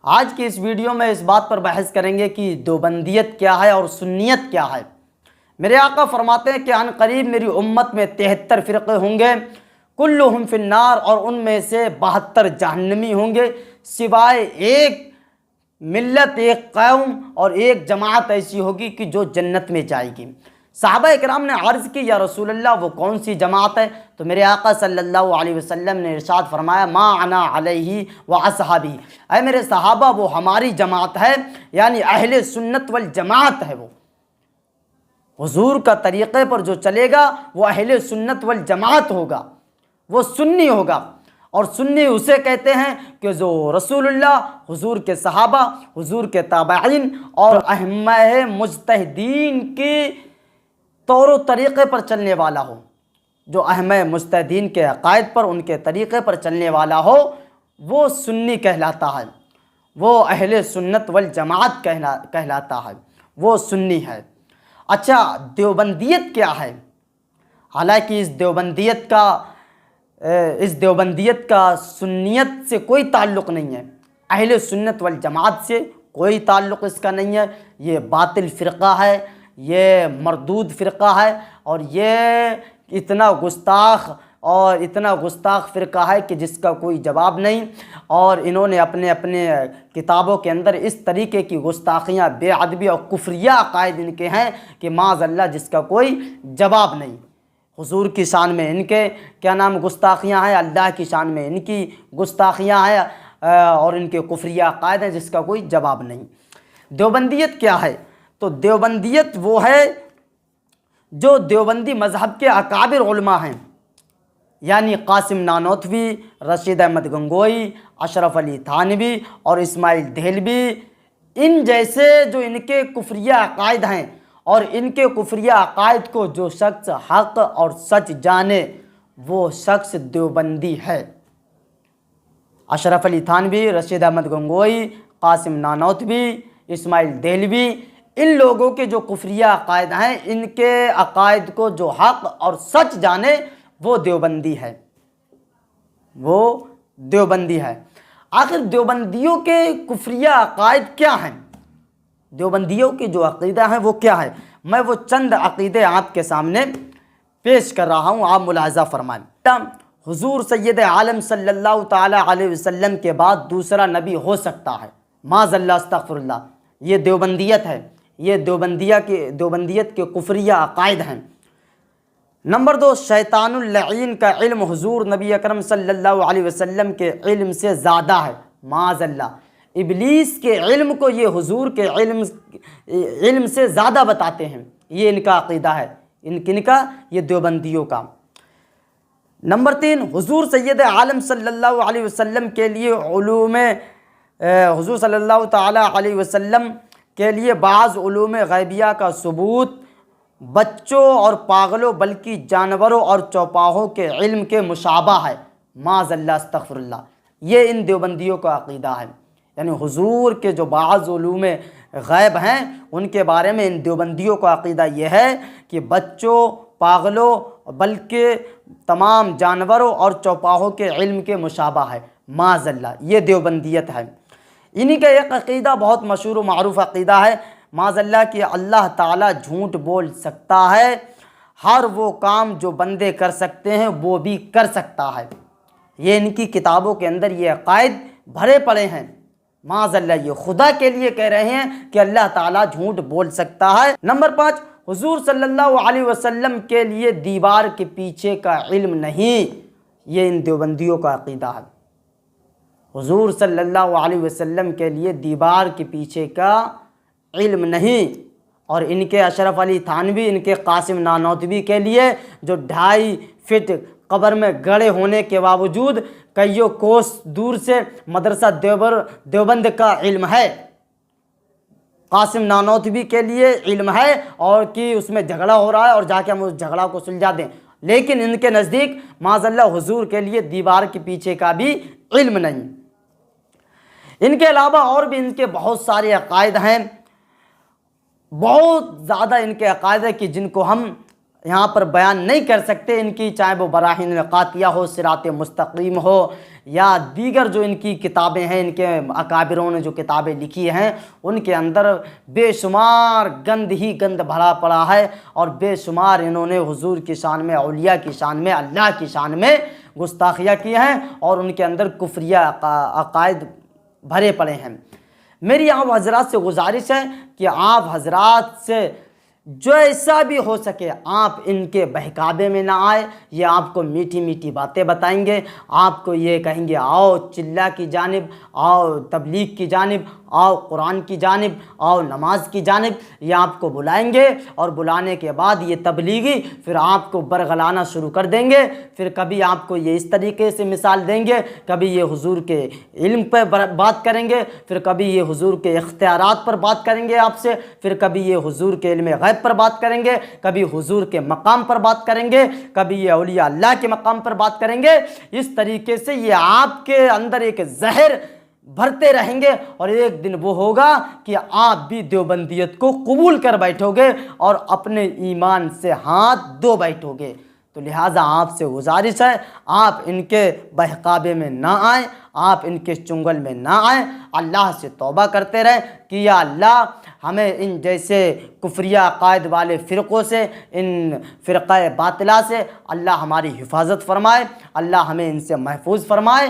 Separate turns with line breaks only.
آج کی اس ویڈیو میں اس بات پر بحث کریں گے کہ دیوبندیت کیا ہے اور سنیت کیا ہے۔ میرے آقا فرماتے ہیں کہ عن قریب میری امت میں 73 فرقے ہوں گے، کلہم فی النار، اور ان میں سے 72 جہنمی ہوں گے، سوائے ایک ملت، ایک قوم اور ایک جماعت ایسی ہوگی کہ جو جنت میں جائے گی۔ صحابہ اکرام نے عرض کی یا رسول اللہ وہ کون سی جماعت ہے؟ تو میرے آقا صلی اللہ علیہ وسلم نے ارشاد فرمایا ما انا علیہ و اصحابی، اے میرے صحابہ وہ ہماری جماعت ہے، یعنی اہل سنت والجماعت ہے۔ وہ حضور کا طریقے پر جو چلے گا وہ اہل سنت والجماعت ہوگا، وہ سنی ہوگا۔ اور سنی اسے کہتے ہیں کہ جو رسول اللہ، حضور کے صحابہ، حضور کے تابعین اور ائمہ مجتہدین کی طور و طریقے پر چلنے والا ہو۔ جو ائمہ مجتہدین کے عقائد پر، ان کے طریقے پر چلنے والا ہو، وہ سنی کہلاتا ہے، وہ اہل سنت والجماعت کہلاتا ہے، وہ سنی ہے۔ اچھا، دیوبندیت کیا ہے؟ حالانکہ اس دیوبندیت کا سنیت سے کوئی تعلق نہیں ہے، اہل سنت والجماعت سے کوئی تعلق اس کا نہیں ہے۔ یہ باطل فرقہ ہے، یہ مردود فرقہ ہے، اور یہ اتنا گستاخ فرقہ ہے کہ جس کا کوئی جواب نہیں۔ اور انہوں نے اپنے کتابوں کے اندر اس طریقے کی گستاخیاں، بے ادبی اور کفریہ عقائد ان کے ہیں کہ معاذ اللہ جس کا کوئی جواب نہیں۔ حضور کی شان میں ان کے گستاخیاں ہیں، اللہ کی شان میں ان کی گستاخیاں ہیں، اور ان کے کفریہ عقائد ہیں جس کا کوئی جواب نہیں۔ دیوبندیت کیا ہے؟ تو دیوبندیت وہ ہے جو دیوبندی مذہب کے اکابر علماء ہیں، یعنی قاسم نانوتوی، رشید احمد گنگوئی، اشرف علی تھانوی اور اسماعیل دہلوی، ان جیسے جو ان کے کفریہ عقائد ہیں، اور ان کے کفریہ عقائد کو جو شخص حق اور سچ جانے وہ شخص دیوبندی ہے۔ اشرف علی تھانوی، رشید احمد گنگوئی، قاسم نانوتوی، اسماعیل دہلوی، ان لوگوں کے جو کفریہ عقائد ہیں، ان کے عقائد کو جو حق اور سچ جانے وہ دیوبندی ہے، وہ دیوبندی ہے۔ آخر دیوبندیوں کے کفریہ عقائد کیا ہیں؟ دیوبندیوں کی جو عقیدہ ہیں وہ کیا ہے؟ میں وہ چند عقیدے آپ کے سامنے پیش کر رہا ہوں، آپ ملاحظہ فرمائیں۔ حضور سید عالم صلی اللہ تعالی علیہ وسلم کے بعد دوسرا نبی ہو سکتا ہے، معاذ اللہ، استغفر اللہ، یہ دیوبندیت ہے، یہ دیوبندیت کے کفریہ عقائد ہیں۔ نمبر 2، شیطان اللعین کا علم حضور نبی اکرم صلی اللہ علیہ وسلم کے علم سے زیادہ ہے، معاذ اللہ، ابلیس کے علم کو یہ حضور کے علم سے زیادہ بتاتے ہیں، یہ ان کا عقیدہ ہے، ان کا، یہ دیوبندیوں کا۔ نمبر 3، حضور سید عالم صلی اللہ علیہ وسلم کے لیے حضور صلی اللہ تعالی علیہ وسلم کے لیے بعض علوم غیبیہ کا ثبوت بچوں اور پاگلوں بلکہ جانوروں اور چوپاہوں کے علم کے مشابہ ہے، معاذ اللہ، استغفر اللہ، یہ ان دیوبندیوں کا عقیدہ ہے۔ یعنی حضور کے جو بعض علوم غیب ہیں ان کے بارے میں ان دیوبندیوں کا عقیدہ یہ ہے کہ بچوں، پاگلوں بلکہ تمام جانوروں اور چوپاہوں کے علم کے مشابہ ہے، معاذ اللہ، یہ دیوبندیت ہے۔ انہی کا ایک عقیدہ بہت مشہور و معروف عقیدہ ہے، معاذ اللہ، کہ اللہ تعالیٰ جھوٹ بول سکتا ہے، ہر وہ کام جو بندے کر سکتے ہیں وہ بھی کر سکتا ہے۔ یہ ان کی کتابوں کے اندر یہ عقائد بھرے پڑے ہیں، معاذ اللہ، یہ خدا کے لیے کہہ رہے ہیں کہ اللہ تعالیٰ جھوٹ بول سکتا ہے۔ نمبر 5، حضور صلی اللہ علیہ وسلم کے لیے دیوار کے پیچھے کا علم نہیں، یہ ان دیوبندیوں کا عقیدہ ہے۔ حضور صلی اللہ علیہ وسلم کے لیے دیوار کے پیچھے کا علم نہیں، اور ان کے اشرف علی تھانوی، ان کے قاسم نانوتوی کے لیے جو 2.5 فٹ قبر میں گڑے ہونے کے باوجود کئیوں کوس دور سے مدرسہ دیوبند کا علم ہے، قاسم نانوتوی کے لیے علم ہے، اور کہ اس میں جھگڑا ہو رہا ہے اور جا کے ہم اس جھگڑا کو سلجھا دیں، لیکن ان کے نزدیک معاذ اللہ حضور کے لیے دیوار کے پیچھے کا بھی علم نہیں۔ ان کے علاوہ اور بھی ان کے بہت سارے عقائد ہیں، بہت زیادہ ان کے عقائد ہیں کہ جن کو ہم یہاں پر بیان نہیں کر سکتے۔ ان کی چاہے وہ براہین قاطعہ ہو، صراط مستقیم ہو، یا دیگر جو ان کی کتابیں ہیں، ان کے اکابروں نے جو کتابیں لکھی ہیں ان کے اندر بے شمار گند ہی گند بھرا پڑا ہے، اور بے شمار انہوں نے حضور کی شان میں، اولیاء کی شان میں، اللہ کی شان میں گستاخیاں کی ہیں، اور ان کے اندر کفریہ عقائد بھرے پڑے ہیں۔ میری آپ حضرات سے گزارش ہے کہ آپ حضرات سے جو ایسا بھی ہو سکے آپ ان کے بہکاوے میں نہ آئے۔ یہ آپ کو میٹھی میٹھی باتیں بتائیں گے، آپ کو یہ کہیں گے آؤ چلہ کی جانب، آؤ تبلیغ کی جانب، آؤ قرآن کی جانب، آؤ نماز کی جانب، یہ آپ کو بلائیں گے، اور بلانے کے بعد یہ تبلیغی پھر آپ کو برگلانا شروع کر دیں گے۔ پھر کبھی آپ کو یہ اس طریقے سے مثال دیں گے، کبھی یہ حضور کے علم پہ بات کریں گے، پھر کبھی یہ حضور کے اختیارات پر بات کریں گے آپ سے، پھر کبھی یہ حضور کے علم غیب پر بات کریں گے، کبھی حضور کے مقام پر بات کریں گے، کبھی یہ اولیاء اللہ کے مقام پر بات کریں گے۔ اس طریقے سے یہ آپ کے اندر ایک زہر بھرتے رہیں گے، اور ایک دن وہ ہوگا کہ آپ بھی دیوبندیت کو قبول کر بیٹھو گے اور اپنے ایمان سے ہاتھ دھو بیٹھو گے۔ تو لہٰذا آپ سے گزارش ہے آپ ان کے بہکاوے میں نہ آئیں، آپ ان کے چنگل میں نہ آئیں، اللہ سے توبہ کرتے رہیں کہ یا اللہ ہمیں ان جیسے کفریہ عقائد والے فرقوں سے، ان فرقہ باطلہ سے اللہ ہماری حفاظت فرمائے، اللہ ہمیں ان سے محفوظ فرمائے۔